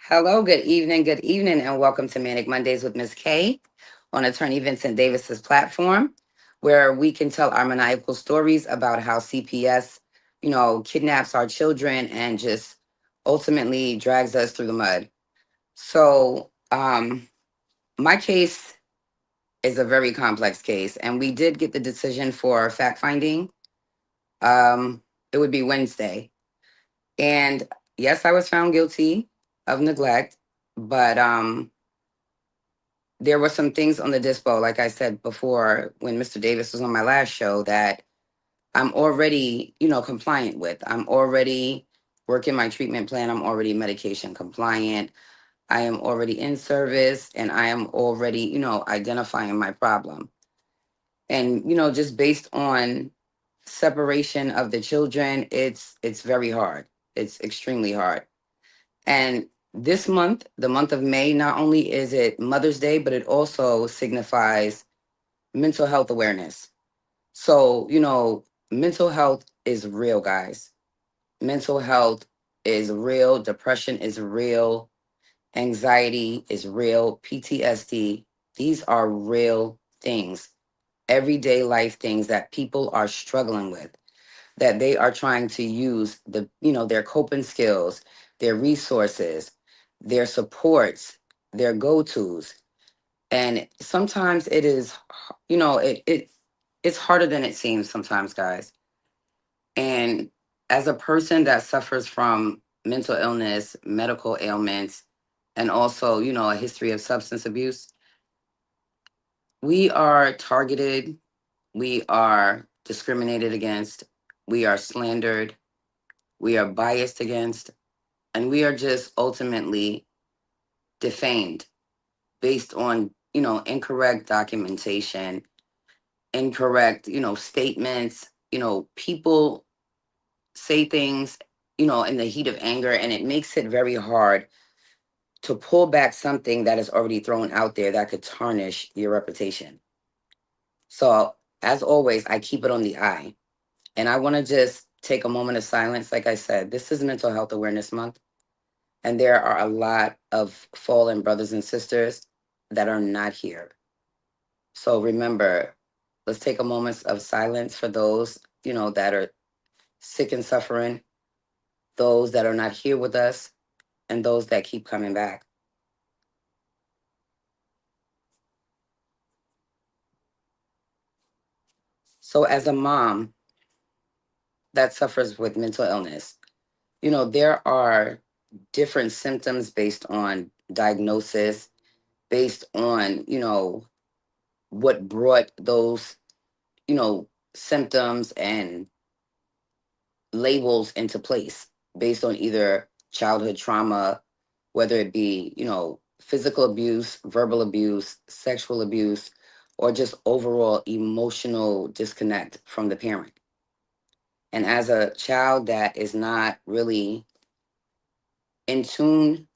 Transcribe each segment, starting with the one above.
Hello, good evening, and welcome to Manic Mondays with Ms. K on Attorney Vincent Davis's platform, where we can tell our maniacal stories about how CPS, kidnaps our children and just ultimately drags us through the mud. So, my case is a very complex case, and we did get the decision for fact finding. It would be Wednesday, and yes, I was found guilty of neglect, but there were some things on the dispo, like I said before, when Mr. Davis was on my last show, that I'm already, compliant with. I'm already working my treatment plan. I'm already medication compliant. I am already in service and I am already, identifying my problem. And, just based on separation of the children, it's very hard. It's extremely hard. And this month, the month of May, not only is it Mother's Day, but it also signifies mental health awareness. So, mental health is real, guys. Mental health is real. Depression is real. Anxiety is real. PTSD, these are real things, everyday life things that people are struggling with, that they are trying to use their coping skills, their resources, their supports, their go-tos. And sometimes it is, it's harder than it seems sometimes, guys. And as a person that suffers from mental illness, medical ailments, and also, a history of substance abuse, we are targeted, we are discriminated against, we are slandered, we are biased against, and we are just ultimately defamed based on, incorrect documentation, incorrect, statements. People say things, in the heat of anger, and it makes it very hard to pull back something that is already thrown out there that could tarnish your reputation. So, as always, I keep it on the eye. And I want to just take a moment of silence. Like I said, this is Mental Health Awareness Month, and there are a lot of fallen brothers and sisters that are not here. So remember, let's take a moment of silence for those, that are sick and suffering, those that are not here with us, and those that keep coming back. So, as a mom that suffers with mental illness, there are different symptoms based on diagnosis, based on, what brought those, symptoms and labels into place based on either childhood trauma, whether it be, physical abuse, verbal abuse, sexual abuse, or just overall emotional disconnect from the parent. And as a child that is not really in tune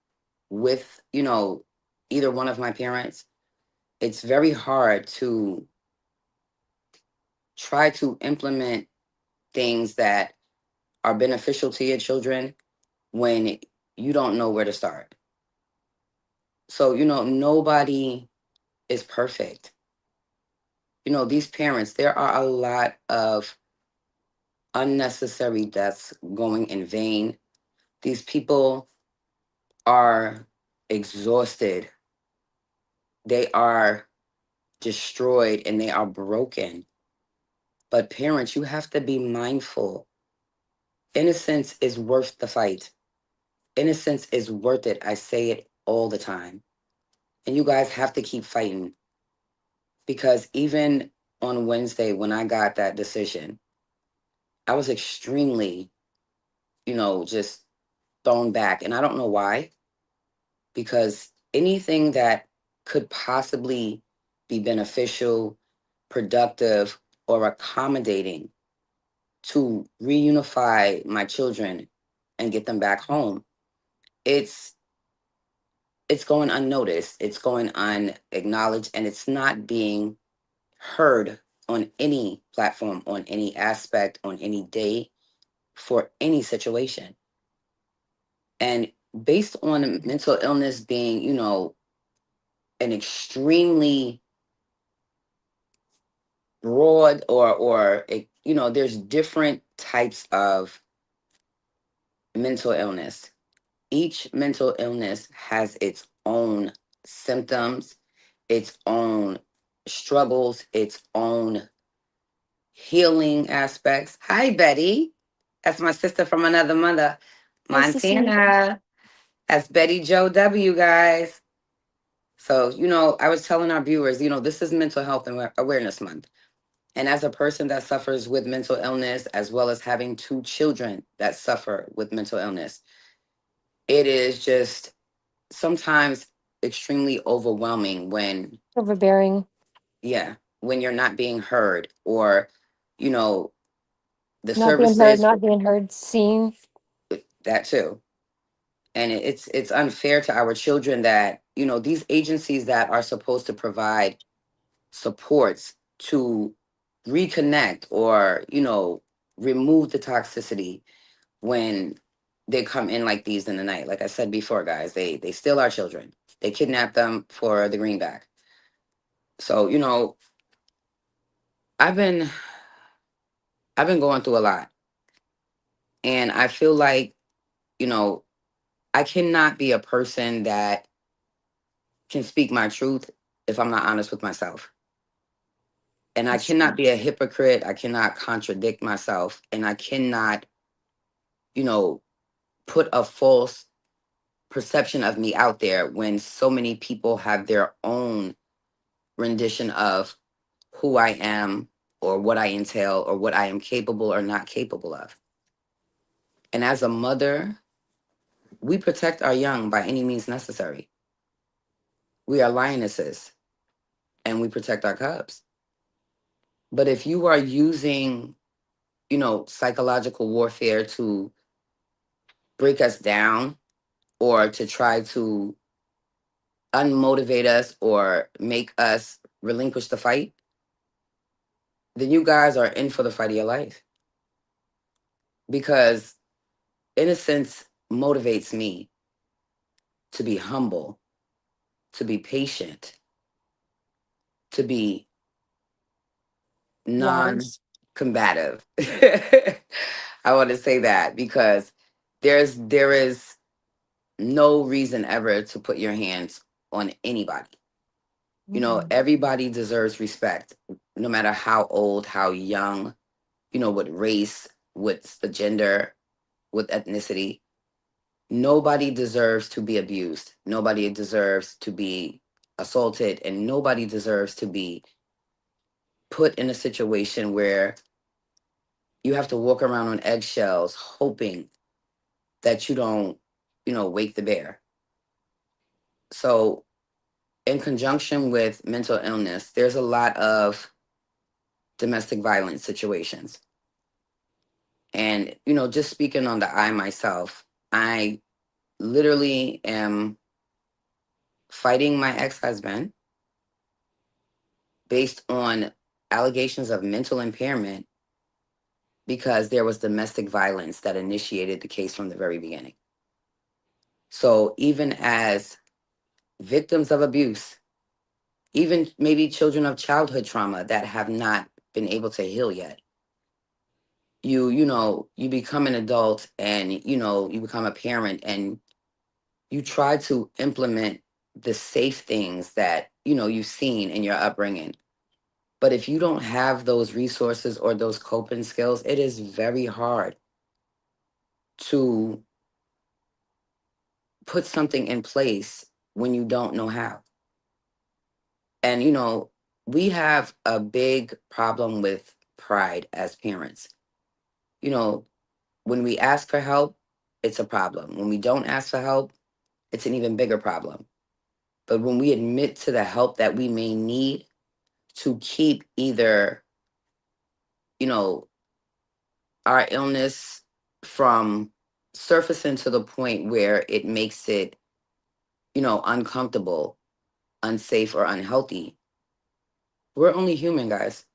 with, either one of my parents, it's very hard to try to implement things that are beneficial to your children when you don't know where to start. So, nobody is perfect. These parents, there are a lot of unnecessary deaths going in vain. These people are exhausted, they are destroyed, and they are broken. But parents, you have to be mindful. Innocence is worth the fight. Innocence is worth it. I say it all the time. And you guys have to keep fighting, because even on Wednesday, when I got that decision, I was extremely, just thrown back. And I don't know why, because anything that could possibly be beneficial, productive, or accommodating to reunify my children and get them back home, it's it's going unnoticed, it's going unacknowledged, and it's not being heard on any platform, on any aspect, on any day, for any situation. And based on mental illness being, an extremely broad there's different types of mental illness. Each mental illness has its own symptoms, its own struggles, its own healing aspects. Hi, Betty. That's my sister from another mother. Nice to see you. Montana. That's Betty Joe W, guys. So, I was telling our viewers, this is Mental Health and Awareness Month. And as a person that suffers with mental illness, as well as having two children that suffer with mental illness, it is just sometimes extremely overwhelming when, Overbearing, yeah, when you're not being heard or, you know, the not being heard, services, not being heard, seen. that too. And it's unfair to our children that, these agencies that are supposed to provide supports to reconnect or, remove the toxicity when they come in like these in the night. Like I said before, guys, they steal our children. They kidnap them for the greenback. So, I've been I've been going through a lot. And I feel like, you know, I cannot be a person that can speak my truth if I'm not honest with myself. And I That's cannot true. be a hypocrite. I cannot contradict myself. And I cannot, you know, put a false perception of me out there when so many people have their own rendition of who I am or what I entail or what I am capable or not capable of. And as a mother, we protect our young by any means necessary. We are lionesses and we protect our cubs. But if you are using, psychological warfare to break us down or to try to unmotivate us or make us relinquish the fight, then you guys are in for the fight of your life. Because innocence motivates me to be humble, to be patient, to be non Wise. combative. I want to say that because there is no reason ever to put your hands on anybody. Mm-mm. Everybody deserves respect, no matter how old, how young, what race, what's the gender, what ethnicity. Nobody deserves to be abused. Nobody deserves to be assaulted, and nobody deserves to be put in a situation where you have to walk around on eggshells hoping that you don't, wake the bear. So, in conjunction with mental illness, there's a lot of domestic violence situations. And, just speaking on the I myself, I literally am fighting my ex husband based on allegations of mental impairment because there was domestic violence that initiated the case from the very beginning. So, even as victims of abuse, even maybe children of childhood trauma that have not been able to heal yet, you become an adult and you become a parent and you try to implement the safe things that you've seen in your upbringing. But if you don't have those resources or those coping skills, it is very hard to put something in place when you don't know how. And we have a big problem with pride as parents. you know when we ask for help, it's a problem. When we don't ask for help, it's an even bigger problem. But when we admit to the help that we may need to keep either, you know, our illness from surfacing to the point where it makes it, uncomfortable, unsafe, or unhealthy, we're only human, guys.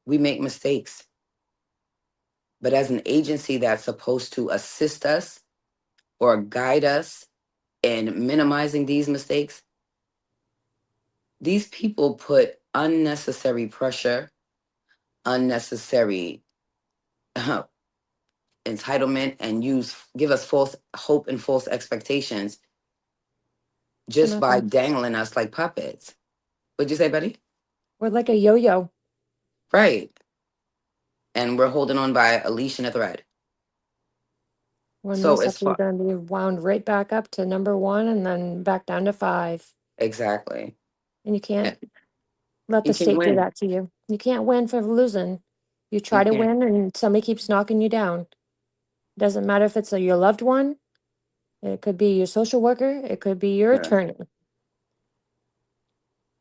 We make mistakes. But as an agency that's supposed to assist us or guide us, in minimizing these mistakes, these people put unnecessary pressure, unnecessary entitlement, and give us false hope and false expectations For just by nothing. dangling us like puppets. What'd you say, buddy? We're like a yo-yo. Right. And we're holding on by a leash and a thread. When So most as likely you're far going to be wound right back up to number one and then back down to five. exactly. And you Eh, can't let You the can state do win. that to you. You can't win for losing. You You try to can't. win and somebody keeps knocking you down. Doesn't matter if it's your loved one, it could be your social worker, it could be your Yeah. attorney.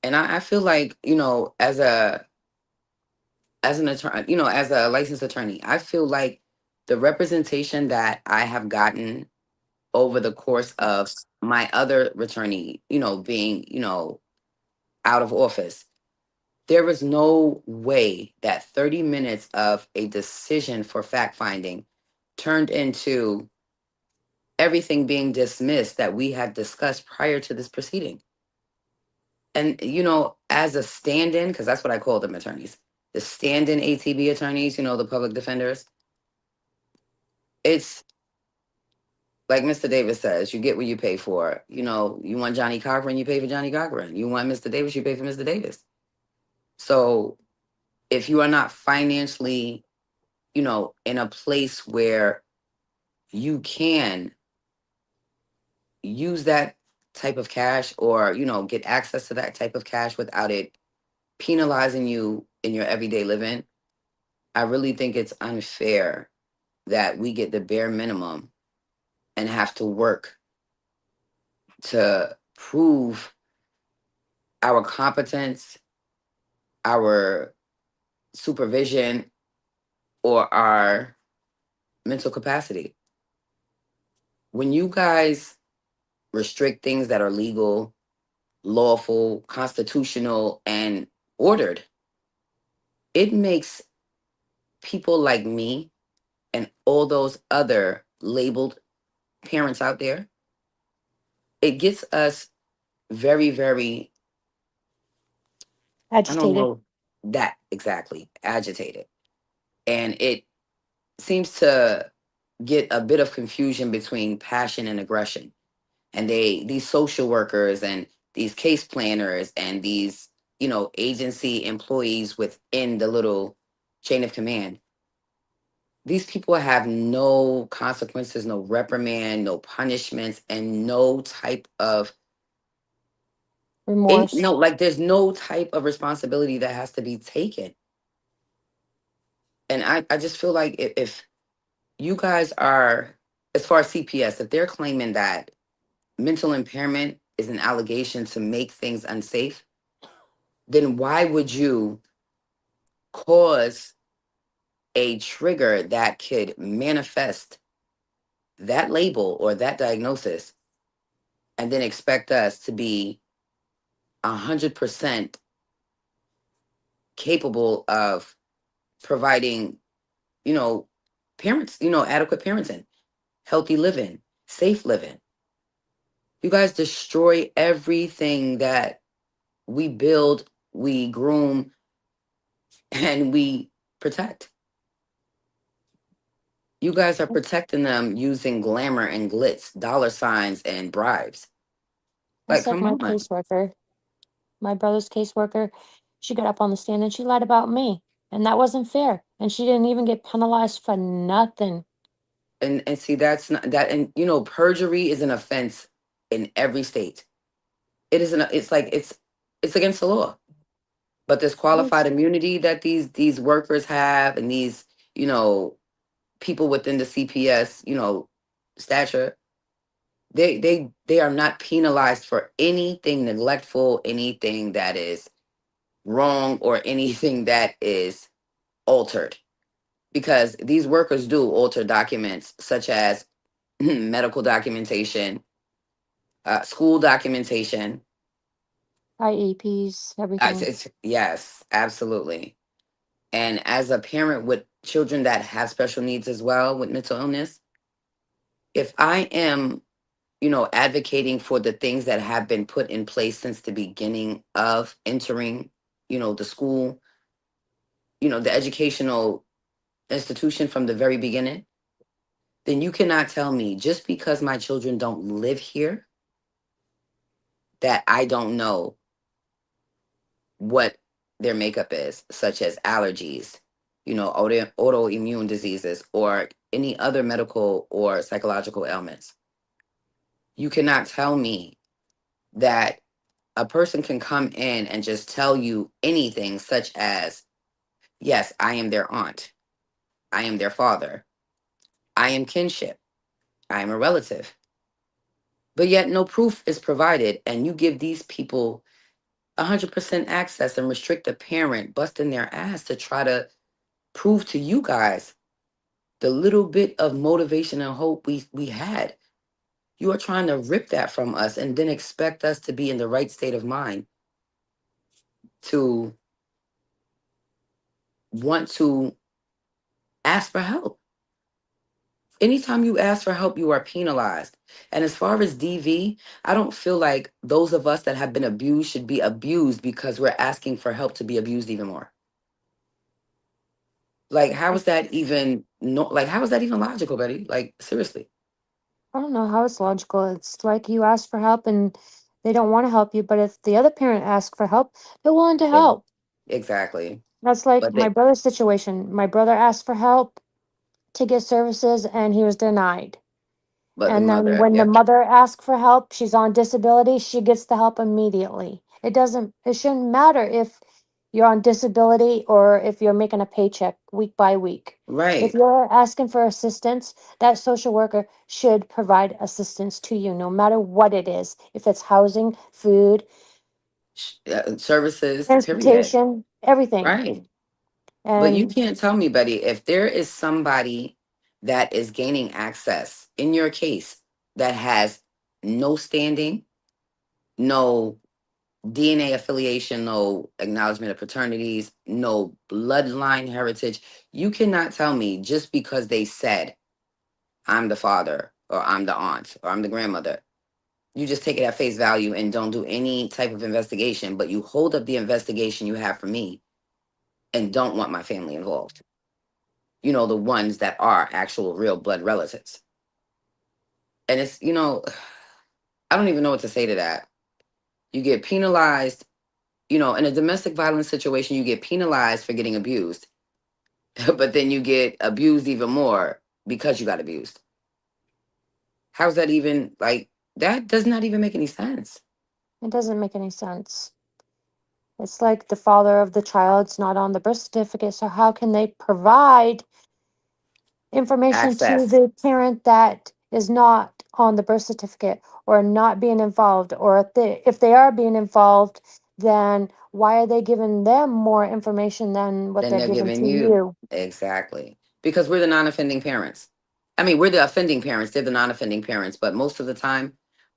And I feel like, as an attorney, as a licensed attorney, I feel like the representation that I have gotten over the course of my other attorney, being, out of office, there was no way that 30 minutes of a decision for fact finding turned into everything being dismissed that we had discussed prior to this proceeding. And, as a stand in, because that's what I call them attorneys, the stand in ATB attorneys, the public defenders, it's like Mr. Davis says, you get what you pay for. You want Johnny Cochran, you pay for Johnny Cochran. You want Mr. Davis, you pay for Mr. Davis. So if you are not financially, in a place where you can use that type of cash or, get access to that type of cash without it penalizing you in your everyday living, I really think it's unfair that we get the bare minimum and have to work to prove our competence, our supervision, or our mental capacity. When you guys restrict things that are legal, lawful, constitutional, and ordered, it makes people like me and all those other labeled parents out there, it gets us very, very, I don't Agitated. know that exactly, agitated. And it seems to get a bit of confusion between passion and aggression. And these social workers and these case planners and these, agency employees within the little chain of command, these people have no consequences, no reprimand, no punishments, and no type of Remorse. no, like there's no type of responsibility that has to be taken. And I just feel like if you guys are, as far as CPS, if they're claiming that mental impairment is an allegation to make things unsafe, then why would you cause a trigger that could manifest that label or that diagnosis and then expect us to be 100% capable of providing, you know, parents, adequate parenting, healthy living, safe living? You guys destroy everything that we build, we groom, and we protect. You guys are protecting them using glamour and glitz, dollar signs and bribes. Like, That's like come my on. caseworker. My brother's caseworker, she got up on the stand and she lied about me. And that wasn't fair. And she didn't even get penalized for nothing. And see, that's not that, and perjury is an offense in every state. It isn't. It's like it's against the law. But this It is. qualified immunity that these workers have, and these you know people within the CPS stature, they are not penalized for anything neglectful, anything that is wrong, or anything that is altered, because these workers do alter documents such as medical documentation, school documentation. IEPs, everything. Yes, absolutely. And as a parent with children that have special needs as well with mental illness, if I am advocating for the things that have been put in place since the beginning of entering, the school, the educational institution from the very beginning, then you cannot tell me just because my children don't live here that I don't know what their makeup is, such as allergies, autoimmune diseases, or any other medical or psychological ailments. You cannot tell me that a person can come in and just tell you anything, such as, yes, I am their aunt, I am their father, I am kinship, I am a relative, but yet no proof is provided, and you give these people 100% access and restrict a parent busting their ass to try to prove to you guys the little bit of motivation and hope we had. You are trying to rip that from us and then expect us to be in the right state of mind to want to ask for help. Anytime you ask for help, you are penalized. And as far as DV, I don't feel like those of us that have been abused should be abused because we're asking for help to be abused even more. Like, how is that even no? Like, how is that even logical, Betty? Like, seriously. I don't know how it's logical. It's like you ask for help and they don't want to help you, but if the other parent asks for help, they're willing to Ex- help. Exactly. That's like But my they, brother's situation. My brother asked for help to get services and he was denied. but the And then mother, when the yeah, mother asks for help, she's on disability, she gets the help immediately. It shouldn't matter if you're on disability or if you're making a paycheck week by week. If right. you're asking for assistance, that social worker should provide assistance to you, no matter what it is. If it's housing, food, Services, period. transportation, everything. Right. But you And can't tell me, Betty, if there is somebody that is gaining access in your case that has no standing, no DNA affiliation, no acknowledgement of paternities, no bloodline heritage, you cannot tell me just because they said, I'm the father, or I'm the aunt, or I'm the grandmother. You just take it at face value and don't do any type of investigation, but you hold up the investigation you have for me and don't want my family involved. The ones that are actual real blood relatives. And it's, I don't even know what to say to that. You get penalized, in a domestic violence situation, you get penalized for getting abused, but then you get abused even more because you got abused. How's that even like that does not even make any sense. it doesn't make any sense. It's like the father of the child's not on the birth certificate, so how can they provide information to Access. the parent that is not on the birth certificate or not being involved? Or if they are being involved, then why are they giving them more information than what Then they're they're giving to giving you you? exactly because we're the non-offending parents. I mean, we're the offending parents. They're the non-offending parents, but most of the time,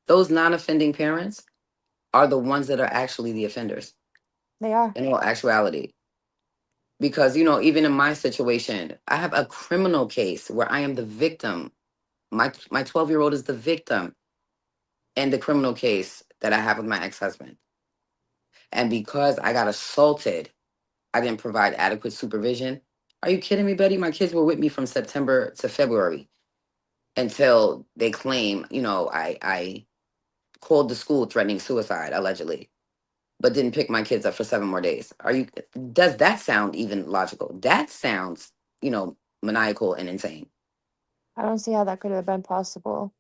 those non-offending parents are the ones that are actually the offenders They are. in all actuality. Because even in my situation, I have a criminal case where I am the victim. My 12-year-old is the victim in the criminal case that I have with my ex-husband. And because I got assaulted, I didn't provide adequate supervision. Are you kidding me, Betty? My kids were with me from September to February until they claim, I called the school threatening suicide, allegedly, but didn't pick my kids up for 7 more days. Does that sound even logical? That sounds, maniacal and insane. I don't see how that could have been possible.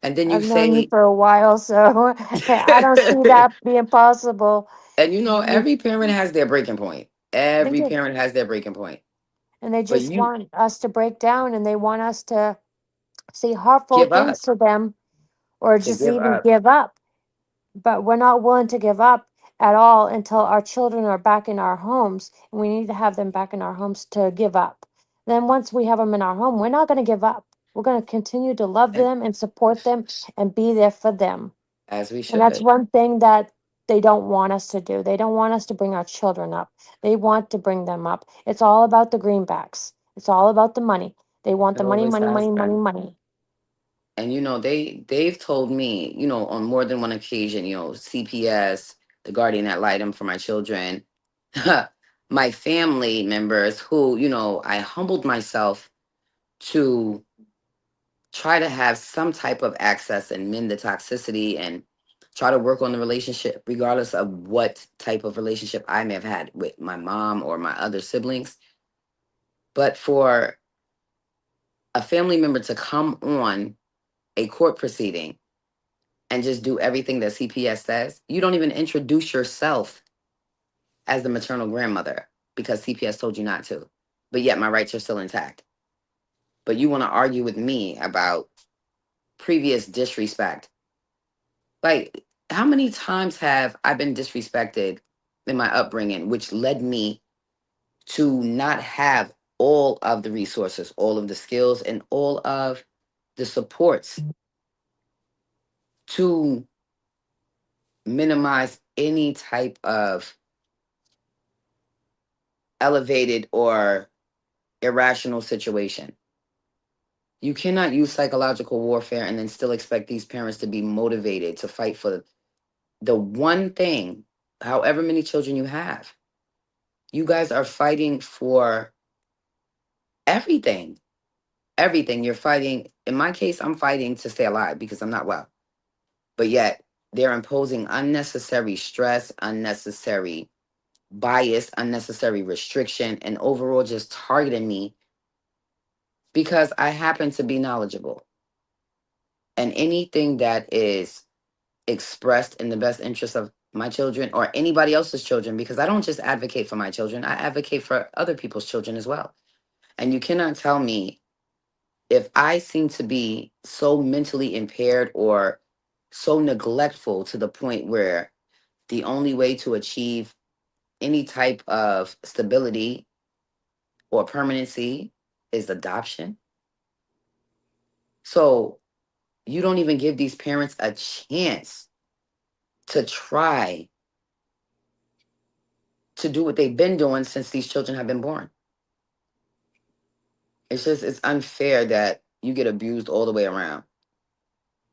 And then you I've known you say, for a while, so I don't see that being possible. and You, every parent has their breaking point. they Every do. parent has their breaking point. And they But just you want us to break down and they want us to say hurtful give up things to them or to just give even up give up. But we're not willing to give up at all until our children are back in our homes. And we need to have them back in our homes to give up. Then once we have them in our home, we're not going to give up. We're going to continue to love and them and support them and be there for them. as we And that's should. one thing that they don't want us to do. They don't want us to bring our children up. They want to bring them up. It's all about the greenbacks. It's all about the money. They want It the money, always money, has money, money, been. money. And they've told me, on more than one occasion, CPS, the guardian ad litem for my children, my family members who, I humbled myself to try to have some type of access and mend the toxicity and try to work on the relationship, regardless of what type of relationship I may have had with my mom or my other siblings. But for a family member to come on a court proceeding and just do everything that CPS says, you don't even introduce yourself as the maternal grandmother because CPS told you not to. But yet my rights are still intact. But you want to argue with me about previous disrespect. Like, how many times have I been disrespected in my upbringing, which led me to not have all of the resources, all of the skills, and all of the supports to minimize any type of elevated or irrational situation. You cannot use psychological warfare and then still expect these parents to be motivated to fight for the one thing, however many children you have. You guys are fighting for everything. Everything. You're fighting. In my case, I'm fighting to stay alive because I'm not well. But yet, they're imposing unnecessary stress, unnecessary bias, unnecessary restriction, and overall just targeting me because I happen to be knowledgeable. And anything that is expressed in the best interest of my children or anybody else's children, because I don't just advocate for my children, I advocate for other people's children as well. And you cannot tell me if I seem to be so mentally impaired or so neglectful to the point where the only way to achieve any type of stability or permanency is adoption. So you don't even give these parents a chance to try to do what they've been doing since these children have been born. It's unfair that you get abused all the way around.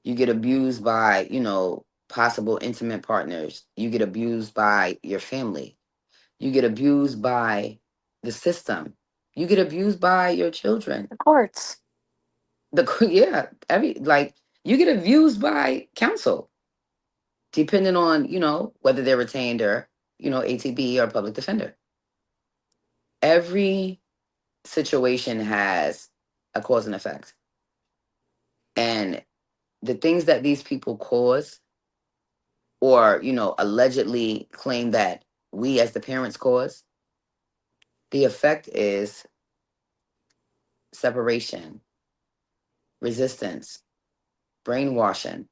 You get abused by, possible intimate partners. You get abused by your family. You get abused by the system. You get abused by your children. The courts. Yeah, you get abused by counsel, depending on, whether they're retained or, ATB or public defender. Every situation has a cause and effect. And the things that these people cause or, allegedly claim that we as the parents cause, the effect is separation, resistance, brainwashing,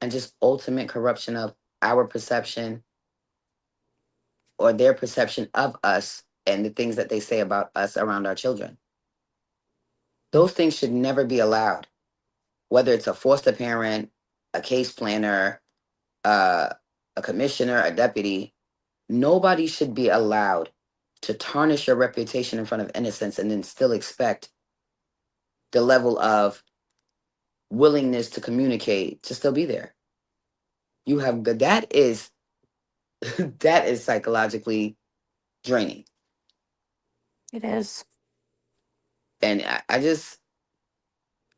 and just ultimate corruption of our perception or their perception of us and the things that they say about us around our children. Those things should never be allowed, whether it's a foster parent, a case planner, uh, a commissioner, a deputy. Nobody should be allowed to tarnish your reputation in front of innocence and then still expect the level of willingness to communicate to still be there. You have that is that is psychologically draining. It is. And I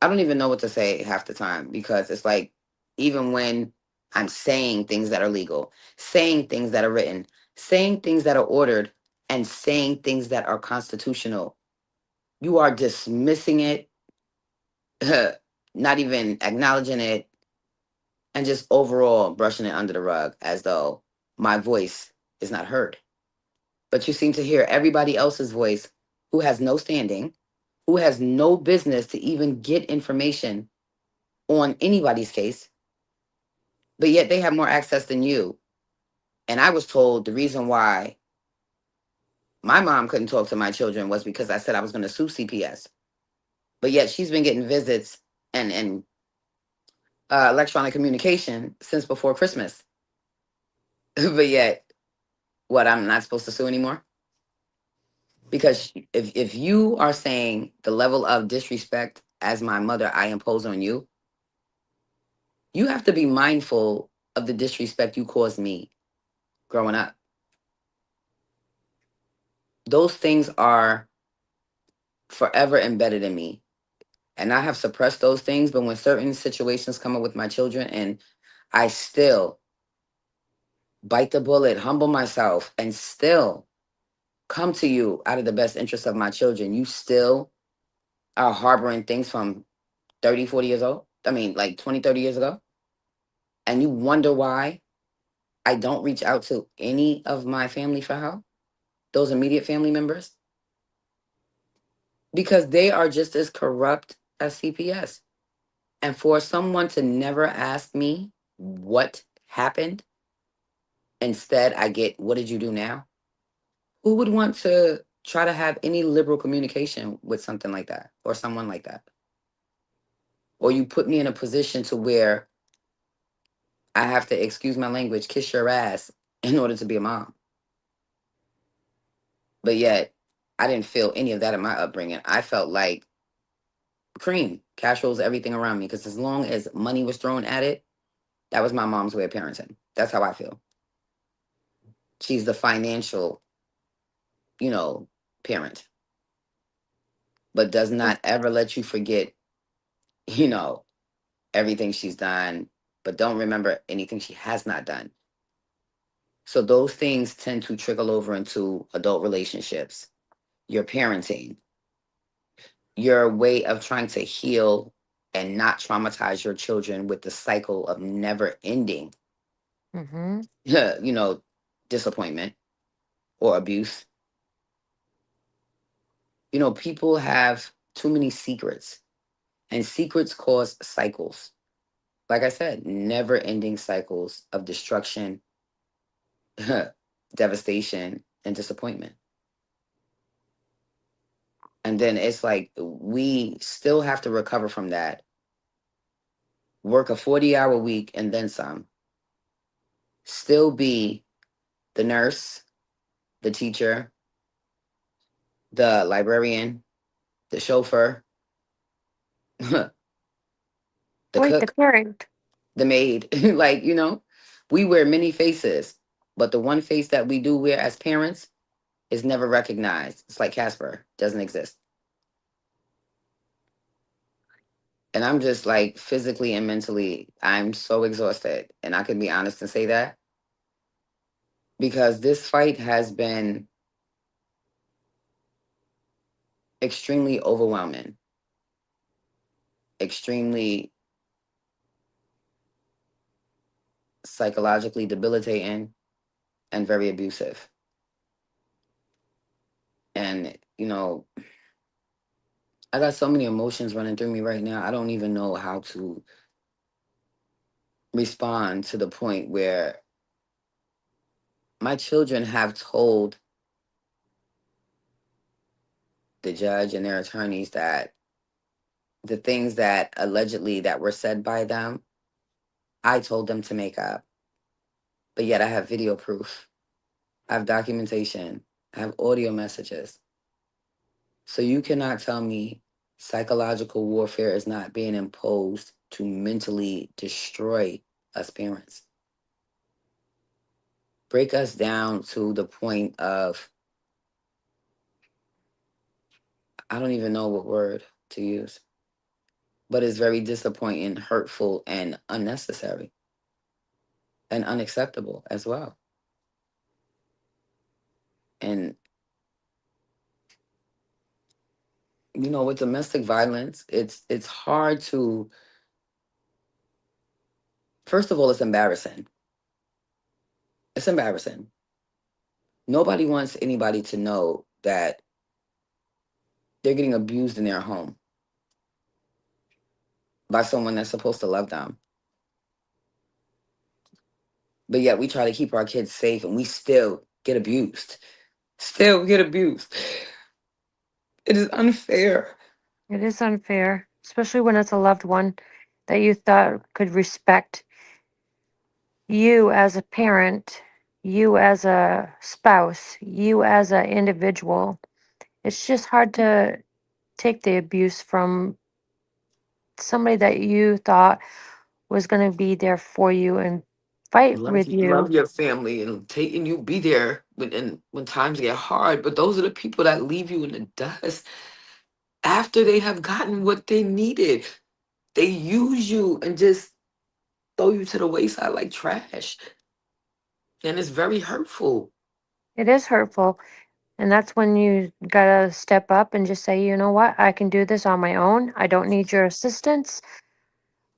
don't even know what to say half the time because it's like even when I'm saying things that are legal, saying things that are written, saying things that are ordered, and saying things that are constitutional, you are dismissing it, not even acknowledging it, and just overall brushing it under the rug as though my voice is not heard. But you seem to hear everybody else's voice who has no standing, who has no business to even get information on anybody's case, but yet they have more access than you. And I was told the reason why my mom couldn't talk to my children was because I said I was going to sue CPS. But yet she's been getting visits and electronic communication since before Christmas. But yet, what, I'm not supposed to sue anymore? Because if you are saying the level of disrespect as my mother, I impose on you, you have to be mindful of the disrespect you caused me growing up. Those things are forever embedded in me. And I have suppressed those things, but when certain situations come up with my children and I still bite the bullet, humble myself, and still come to you out of the best interest of my children, you still are harboring things from 30, 40 years old. I mean, like 20, 30 years ago. And you wonder why I don't reach out to any of my family for help, those immediate family members, because they are just as corrupt as CPS. And for someone to never ask me what happened, instead I get, what did you do now? Who would want to try to have any liberal communication with something like that or someone like that? Or you put me in a position to where I have to, excuse my language, kiss your ass in order to be a mom. But yet, I didn't feel any of that in my upbringing. I felt like cream, cash rolls, everything around me. Because as long as money was thrown at it, that was my mom's way of parenting. That's how I feel. She's the financial, you know, parent, but does not ever let you forget, you know, everything she's done, but don't remember anything she has not done. So those things tend to trickle over into adult relationships, your parenting, your way of trying to heal and not traumatize your children with the cycle of never ending, Mm-hmm. you know, disappointment or abuse. You know, people have too many secrets, and secrets cause cycles. Like I said, never ending cycles of destruction, devastation, and disappointment. And then it's like we still have to recover from that, work a 40-hour week and then some, still be the nurse, the teacher, the librarian, the chauffeur, the Wait, the cook, parent. the maid. Like, you know, we wear many faces, but the one face that we do wear as parents is never recognized. It's like Casper, doesn't exist. And I'm just like physically and mentally, I'm so exhausted. And I can be honest and say that because this fight has been extremely overwhelming, extremely psychologically debilitating, and very abusive. And, you know, I got so many emotions running through me right now. I don't even know how to respond to the point where my children have told the judge and their attorneys that the things that allegedly that were said by them, I told them to make up. But yet I have video proof. I have documentation. I have audio messages. So you cannot tell me psychological warfare is not being imposed to mentally destroy us parents. Break us down to the point of, I don't even know what word to use, but it's very disappointing, hurtful, and unnecessary and unacceptable as well. And, you know, with domestic violence, it's hard to, first of all, it's embarrassing. It's embarrassing. Nobody wants anybody to know that they're getting abused in their home by someone that's supposed to love them. But yet we try to keep our kids safe and we still get abused. Still get abused. It is unfair. It is unfair, especially when it's a loved one that you thought could respect you as a parent, you as a spouse, you as an individual. It's just hard to take the abuse from somebody that you thought was going to be there for you and fight with Love you. your family and taking you be there when times get hard. But those are the people that leave you in the dust after they have gotten what they needed. They use you and just throw you to the wayside like trash. And it's very hurtful. It is hurtful. And that's when you gotta step up and just say, you know what, I can do this on my own. I don't need your assistance.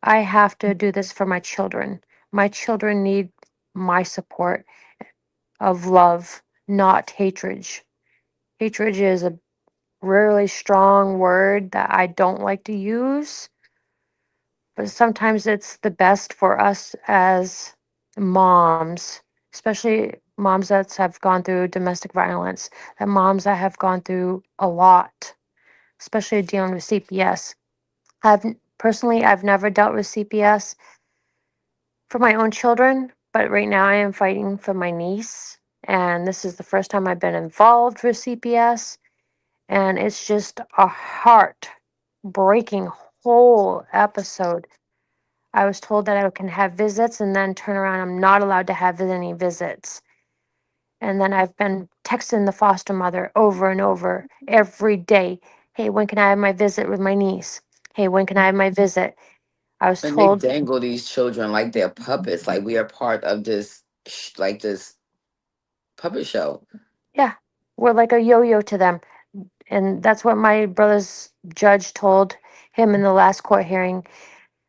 I have to do this for my children. My children need my support of love, not hatred. Hatred is a really strong word that I don't like to use, but sometimes it's the best for us as moms, especially moms that have gone through domestic violence, and moms that have gone through a lot, especially dealing with CPS. Personally, I've never dealt with CPS for my own children, but right now I am fighting for my niece, and this is the first time I've been involved with CPS, and it's just a heart breaking whole episode. I was told that I can have visits and then turn around. I'm not allowed to have any visits. And then I've been texting the foster mother over and over every day. Hey, when can I have my visit with my niece? Hey, when can I have my visit? I was And they told, dangle these children like they're puppets, like we are part of this, like this puppet show. yeah, we're like a yo yo to them. And that's what my brother's judge told him in the last court hearing.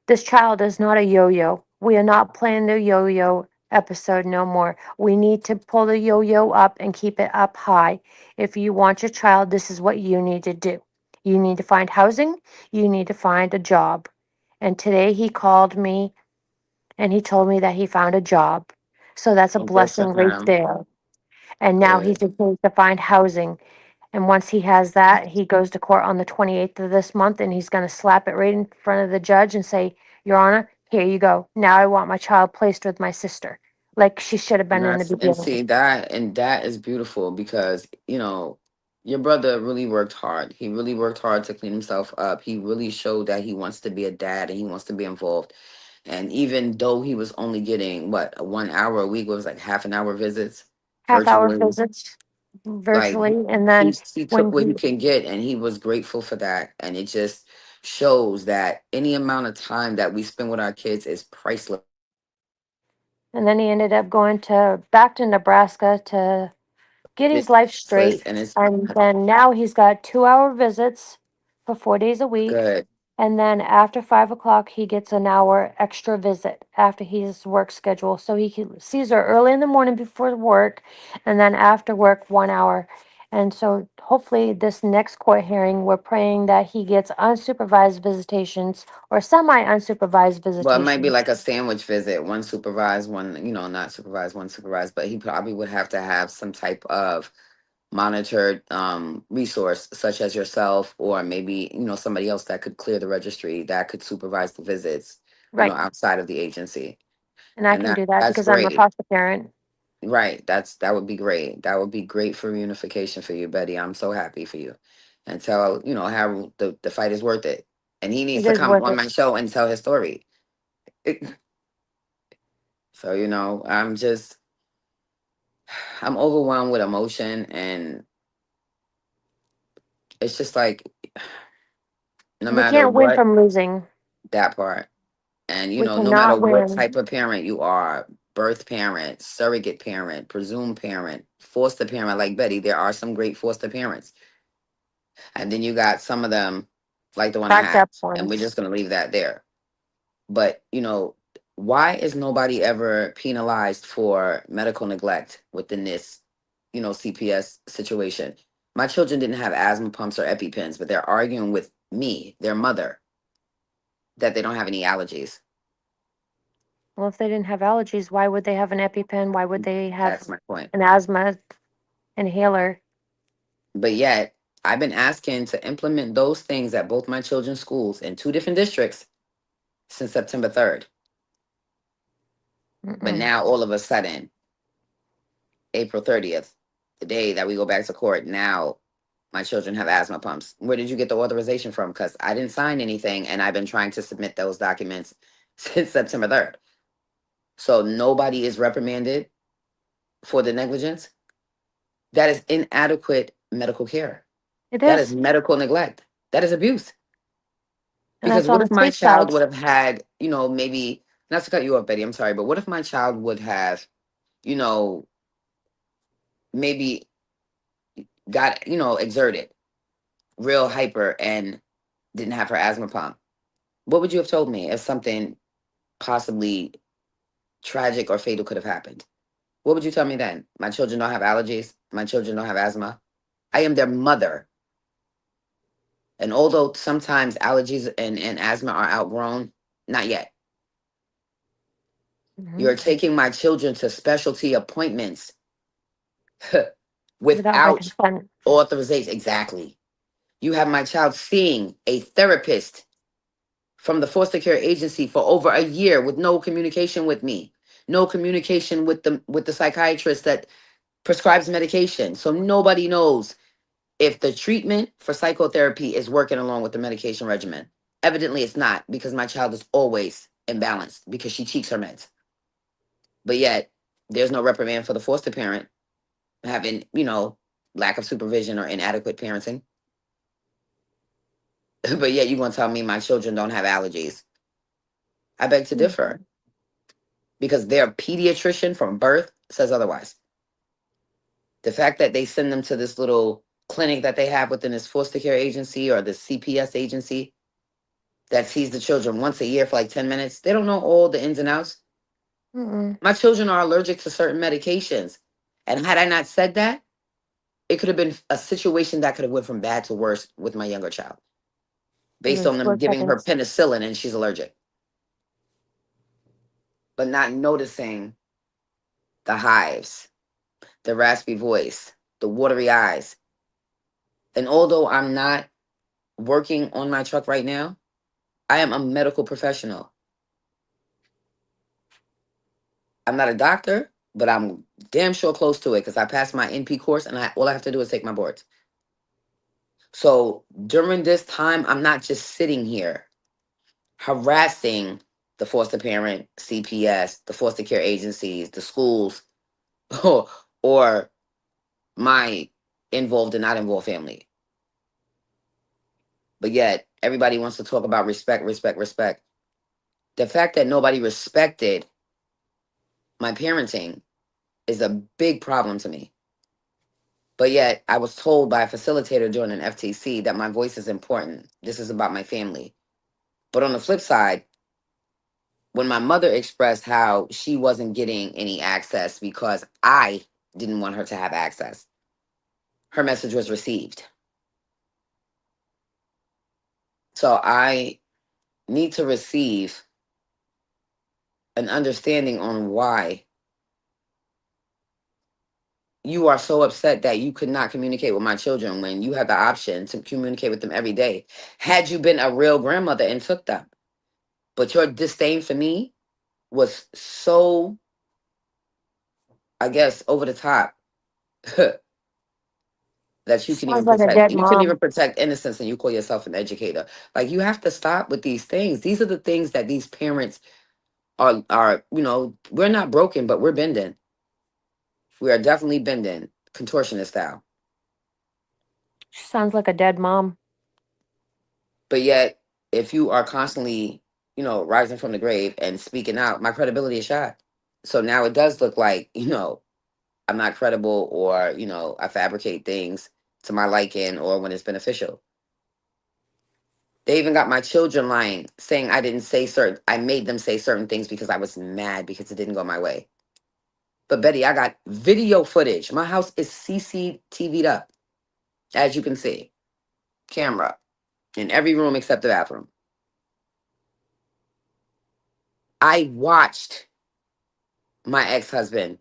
This child is not a yo yo. We are not playing the yo yo episode no more. We need to pull the yo yo up and keep it up high. If you want your child, this is what you need to do. You need to find housing, you need to find a job. And today he called me and he told me that he found a job. So that's a Oh, good for blessing right them. there. And now he Good. just needs to find housing. And once he has that, he goes to court on the 28th of this month and he's going to slap it right in front of the judge and say, Your Honor, here you go. Now I want my child placed with my sister, like she should have And been in the that's and beginning. see that and that is beautiful because your brother really worked hard. He really worked hard to clean himself up. He really showed that he wants to be a dad and he wants to be involved. And even though he was only getting what, a 1 hour a week, was like half an hour visits Half-hour virtually, visits like virtually. And he then he took when what he he, can get and he was grateful for that. And it just shows that any amount of time that we spend with our kids is priceless and then he ended up going to back to Nebraska to get and his life it's straight. And then now he's got 2-hour visits for 4 days a week. good. And then after 5 o'clock, he gets an hour extra visit after his work schedule. So sees her early in the morning before work, and then after work, 1 hour. And so hopefully, this next court hearing, we're praying that he gets unsupervised visitations or semi unsupervised Well, it might be visitations. like a sandwich visit, one supervised, one, not supervised, one supervised, but he probably would have to have some type of monitored resource, such as yourself, or maybe, somebody else that could clear the registry, that could supervise the visits, Right. outside of the agency. And I And can do that that's because I'm a great. foster parent. Right. That would be great. That would be great for reunification for you, Betty. I'm so happy for you. And tell, how the fight is worth it. And he needs It to is come worth on it. my show and tell his story. So, I'm overwhelmed with emotion, and it's just like no We matter can't win what, from losing. that part. And We no matter cannot what win. type of parent you are, birth parent, surrogate parent, presumed parent, foster parent, like Betty, there are some great foster parents. And then you got some of them like the one I Cracked have. up And we're ones. just gonna leave that there. But why is nobody ever penalized for medical neglect within this, CPS situation? My children didn't have asthma pumps or EpiPens, but they're arguing with me, their mother, that they don't have any allergies. Well, if they didn't have allergies, why would they have an EpiPen? Why would they That's have my point. an asthma inhaler? But yet, I've been asking to implement those things at both my children's schools in two different districts since September 3rd. But Mm-mm. now, all of a sudden, April 30th, the day that we go back to court, now my children have asthma pumps. Where did you get the authorization from? Because I didn't sign anything and I've been trying to submit those documents since September 3rd. So nobody is reprimanded for the negligence. That is inadequate medical care. It That is is. medical neglect. That is abuse. And Because that's what on if the my state child side. would have had, maybe, not to cut you off, Betty, I'm sorry, but what if my child would have, you know, maybe got, exerted, real hyper, and didn't have her asthma pump? What would you have told me if something possibly tragic or fatal could have happened? What would you tell me then? My children don't have allergies. My children don't have asthma. I am their mother. And although sometimes allergies and asthma are outgrown, not yet. Hmm. You're taking my children to specialty appointments Without my without consent. authorization. Exactly. You have my child seeing a therapist from the foster care agency for over a year with no communication with me, no communication with the psychiatrist that prescribes medication. So nobody knows if the treatment for psychotherapy is working along with the medication regimen. Evidently, it's not because my child is always imbalanced because she cheeks her meds. But yet, there's no reprimand for the foster parent having, lack of supervision or inadequate parenting. But yet, you're going to tell me my children don't have allergies. I beg to differ because their pediatrician from birth says otherwise. The fact that they send them to this little clinic that they have within this foster care agency or the CPS agency that sees the children once a year for like 10 minutes, they don't know all the ins and outs. Mm-mm. My children are allergic to certain medications. And had I not said that, it could have been a situation that could have went from bad to worse with my younger child In based a on them split giving her seconds. penicillin and she's allergic, but not noticing the hives, the raspy voice, the watery eyes. And although I'm not working on my truck right now, I am a medical professional. I'm not a doctor, but I'm damn sure close to it because I passed my NP course and all I have to do is take my boards. So during this time, I'm not just sitting here harassing the foster parent, CPS, the foster care agencies, the schools, or my involved and not involved family. But yet, everybody wants to talk about respect, respect, respect. The fact that nobody respected my parenting is a big problem to me. But yet, I was told by a facilitator during an FTC that my voice is important. This is about my family. But on the flip side, when my mother expressed how she wasn't getting any access because I didn't want her to have access, her message was received. So I need to receive an understanding on why you are so upset that you could not communicate with my children when you have the option to communicate with them every day. Had you been a real grandmother and took them, but your disdain for me was so, I guess, over the top that you can even Sounds like a protect. dead You couldn't even mom. protect innocence, and you call yourself an educator. Like you have to stop with these things. These are the things that these parents are. We're not broken, but we're bending. We are definitely bending, contortionist style. She sounds like a dead mom. But yet, if you are constantly, rising from the grave and speaking out, my credibility is shot. So now it does look like, I'm not credible or, I fabricate things to my liking or when it's beneficial. They even got my children lying, saying I made them say certain things because I was mad because it didn't go my way. But Betty, I got video footage. My house is CCTV'd up, as you can see. Camera in every room except the bathroom. I watched my ex-husband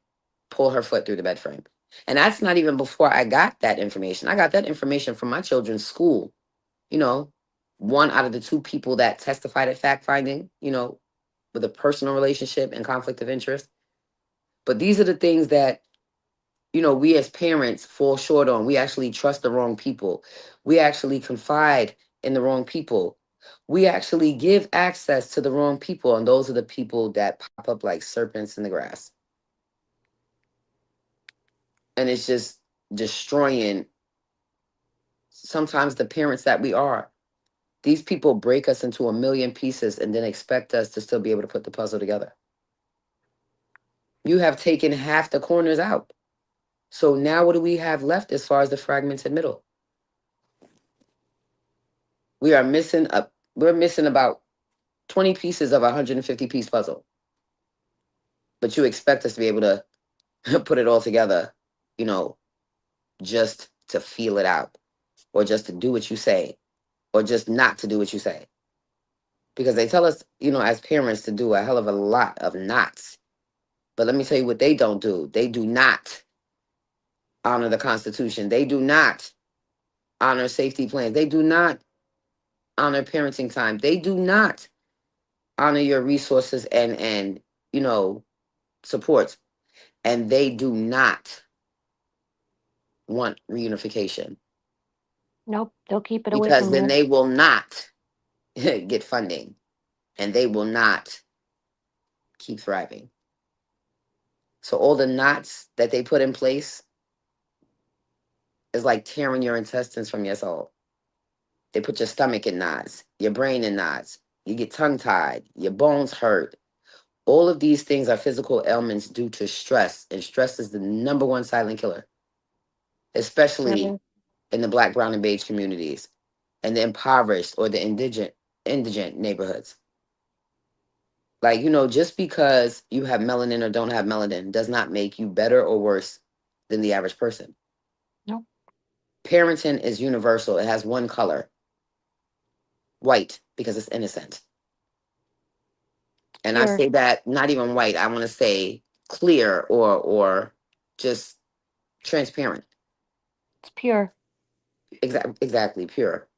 pull her foot through the bed frame. And that's not even before I got that information. I got that information from my children's school. You know, one out of the two people that testified at fact finding, with a personal relationship and conflict of interest. But these are the things that we as parents fall short on. We actually trust the wrong people. We actually confide in the wrong people. We actually give access to the wrong people, and those are the people that pop up like serpents in the grass. And it's just destroying sometimes the parents that we are. These people break us into a million pieces and then expect us to still be able to put the puzzle together. You have taken half the corners out. So now what do we have left as far as the fragmented middle? We are missing up. We're missing about 20 pieces of a 150 piece puzzle. But you expect us to be able to put it all together, you know, just to feel it out, or just to do what you say, or just not to do what you say. Because they tell us, as parents to do a hell of a lot of knots. But let me tell you what they don't do. They do not honor the Constitution. They do not honor safety plans. They do not honor parenting time. They do not honor your resources and you know supports. And they do not want reunification, Nope, they'll keep it away because from then you. they will not get funding, and they will not keep thriving. So all the knots that they put in place is like tearing your intestines from your soul. They put your stomach in knots, your brain in knots, you get tongue tied, your bones hurt. All of these things are physical ailments due to stress, and stress is the number one silent killer, especially Sure. in the Black, brown, and beige communities, and the impoverished or the indigent neighborhoods. Like, just because you have melanin or don't have melanin does not make you better or worse than the average person. Nope. Parenting is universal. It has one color, white, because it's innocent. And I Pure. say that not even white, I want to say clear, or just transparent. It's pure. Exactly, pure.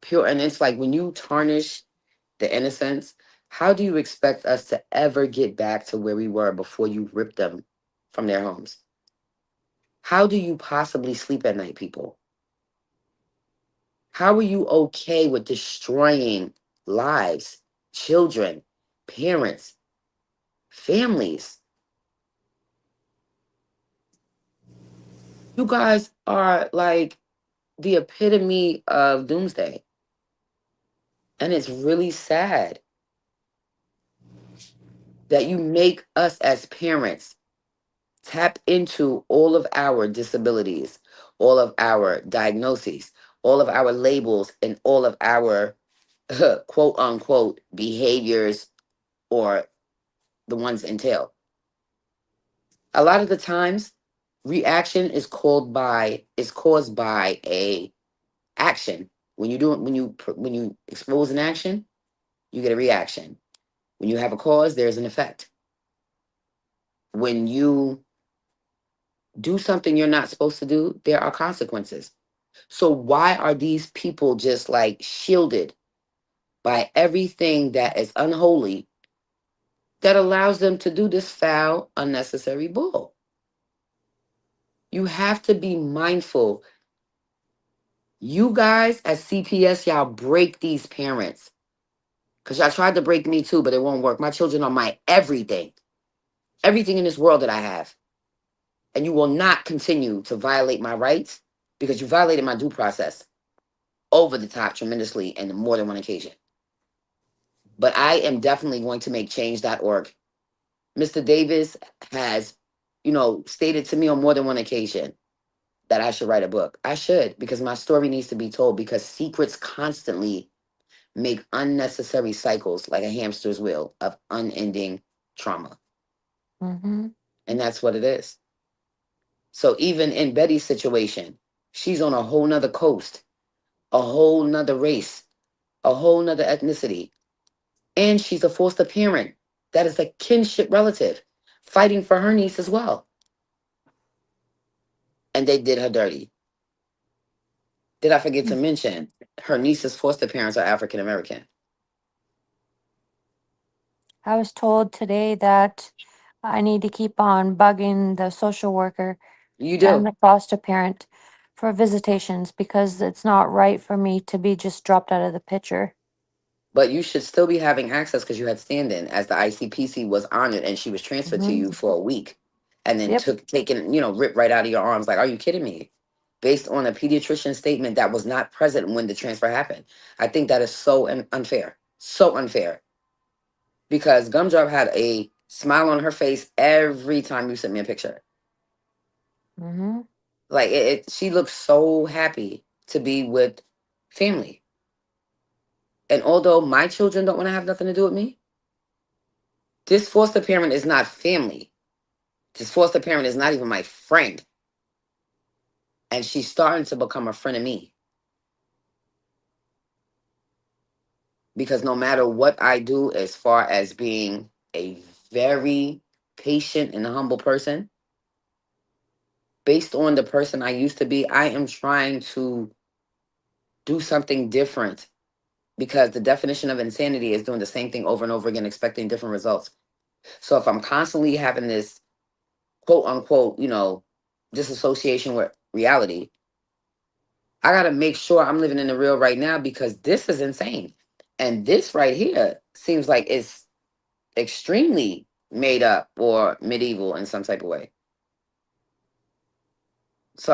Pure. And it's like when you tarnish the innocence, how do you expect us to ever get back to where we were before you ripped them from their homes? How do you possibly sleep at night, people? How are you okay with destroying lives, children, parents, families? You guys are like the epitome of doomsday. And it's really sad that you make us as parents tap into all of our disabilities, all of our diagnoses, all of our labels, and all of our quote unquote behaviors, or the ones entail. A lot of the times, reaction is caused by a action. When you expose an action, you get a reaction. When you have a cause, there's an effect. When you do something you're not supposed to do, there are consequences. So why are these people just like shielded by everything that is unholy that allows them to do this foul, unnecessary bull? You have to be mindful. You guys at CPS, y'all break these parents. Because y'all tried to break me too, but it won't work. My children are my everything. Everything in this world that I have. And you will not continue to violate my rights, because you violated my due process over the top tremendously and more than one occasion. But I am definitely going to make change.org. Mr. Davis has, stated to me on more than one occasion that I should write a book. I should, because my story needs to be told, because secrets constantly make unnecessary cycles like a hamster's wheel of unending trauma. Mm-hmm. And that's what it is. So even in Betty's situation, she's on a whole nother coast, a whole nother race, a whole nother ethnicity. And she's a foster parent. That is a kinship relative fighting for her niece as well. And they did her dirty. Did I forget to mention her niece's foster parents are African American? I was told today that I need to keep on bugging the social worker You and do. the foster parent for visitations because it's not right for me to be just dropped out of the picture. But you should still be having access because you had stand-in as the ICPC was honored and she was transferred to Hmm. you for a week and then Yep. took taken, ripped right out of your arms. Like, are you kidding me? Based on a pediatrician statement that was not present when the transfer happened. I think that is so unfair. So unfair. Because Gumdrop had a smile on her face every time you sent me a picture. Hmm. Like she looked so happy to be with family. And although my children don't want to have nothing to do with me, this foster parent is not family. This foster parent is not even my friend. And she's starting to become a friend of me. Because no matter what I do, as far as being a very patient and humble person, based on the person I used to be, I am trying to do something different because the definition of insanity is doing the same thing over and over again, expecting different results. So if I'm constantly having this quote unquote, disassociation with reality, I got to make sure I'm living in the real right now because this is insane. And this right here seems like it's extremely made up or medieval in some type of way. So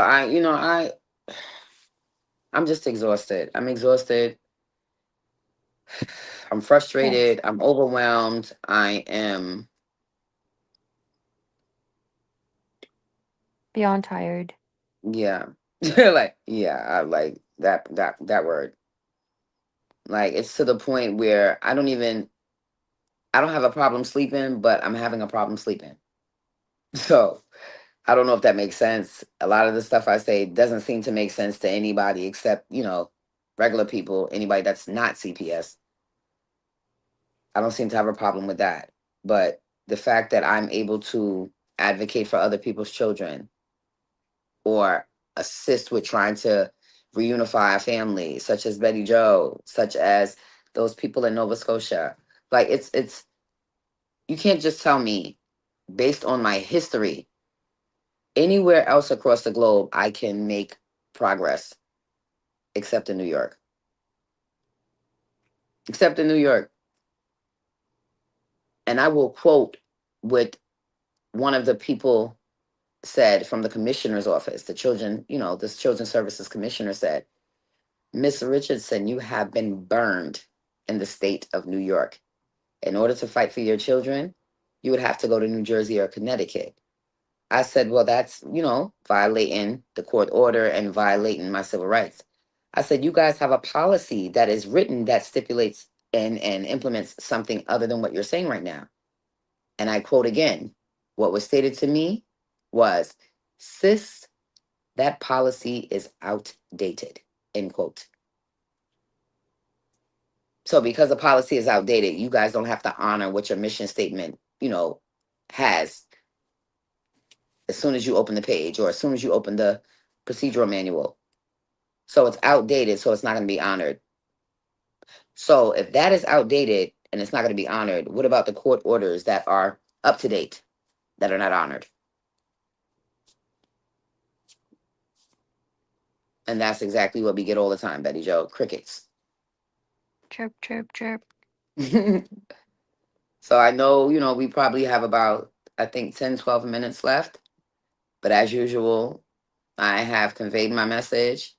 I'm just exhausted. I'm exhausted. I'm Yes. frustrated. I'm overwhelmed. I am, Beyond tired. yeah. Like, yeah, I like that word. Like it's to the point where I don't have a problem sleeping, but I'm having a problem sleeping. So I don't know if that makes sense. A lot of the stuff I say doesn't seem to make sense to anybody except, regular people, anybody that's not CPS. I don't seem to have a problem with that. But the fact that I'm able to advocate for other people's children or assist with trying to reunify a family, such as Betty Joe, such as those people in Nova Scotia. Like it's you can't just tell me based on my history anywhere else across the globe I can make progress except in New York. Except in New York. And I will quote what one of the people said from the commissioner's office, the children, this children's services commissioner said, Miss Richardson, you have been burned in the state of New York. In order to fight for your children, you would have to go to New Jersey or Connecticut. I said, well, that's, violating the court order and violating my civil rights. I said, you guys have a policy that is written that stipulates and implements something other than what you're saying right now. And I quote again, what was stated to me was, sis, that policy is outdated, end quote. So because the policy is outdated, you guys don't have to honor what your mission statement, has as soon as you open the page or as soon as you open the procedural manual. So it's outdated, so it's not going to be honored. So if that is outdated and it's not going to be honored, what about the court orders that are up to date that are not honored? And that's exactly what we get all the time, Betty Joe. Crickets. Chirp, chirp, chirp. So I know, we probably have about, I think, 10, 12 minutes left. But as usual, I have conveyed my message.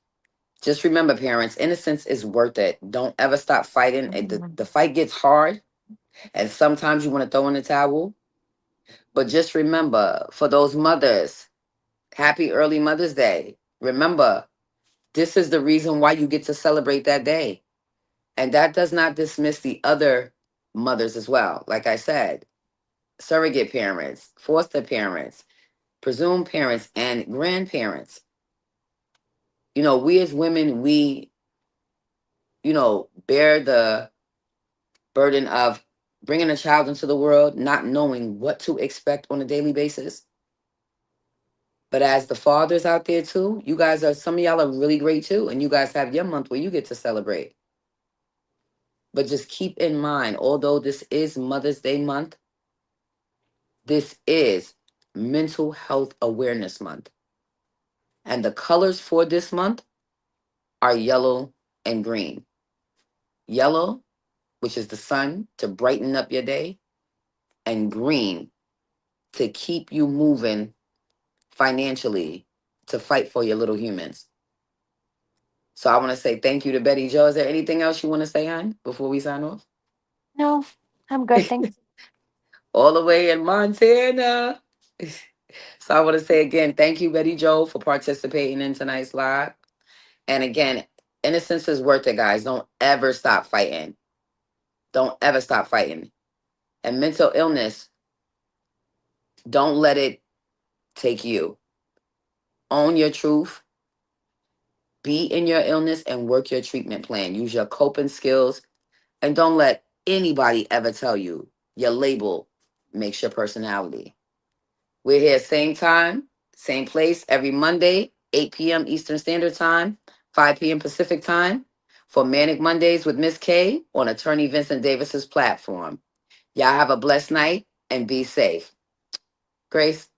Just remember, parents, innocence is worth it. Don't ever stop fighting. Mhm. The fight gets hard, and sometimes you want to throw in the towel. But just remember, for those mothers, happy early Mother's Day. Remember, this is the reason why you get to celebrate that day. And that does not dismiss the other mothers as well. Like I said, surrogate parents, foster parents, presumed parents, and grandparents. We as women, we, bear the burden of bringing a child into the world, not knowing what to expect on a daily basis. But as the fathers out there too, some of y'all are really great too. And you guys have your month where you get to celebrate. But just keep in mind, although this is Mother's Day month, This is Mental Health Awareness Month. And the colors for this month are yellow and green. Yellow, which is the sun to brighten up your day, and green to keep you moving financially to fight for your little humans. So I want to say thank you to Betty Joe. Is there anything else you want to say, hon, before we sign off? No, I'm good. Thanks. All the way in Montana. So I want to say again, thank you, Betty Joe, for participating in tonight's live. And again, innocence is worth it, guys. Don't ever stop fighting. Don't ever stop fighting. And mental illness, don't let it take you. Own your truth. Be in your illness and work your treatment plan. Use your coping skills. And don't let anybody ever tell you your label makes your personality. We're here same time, same place every Monday, 8 p.m. Eastern Standard Time, 5 p.m. Pacific Time for Manic Mondays with Miss K on Attorney Vincent Davis's platform. Y'all have a blessed night and be safe. Grace.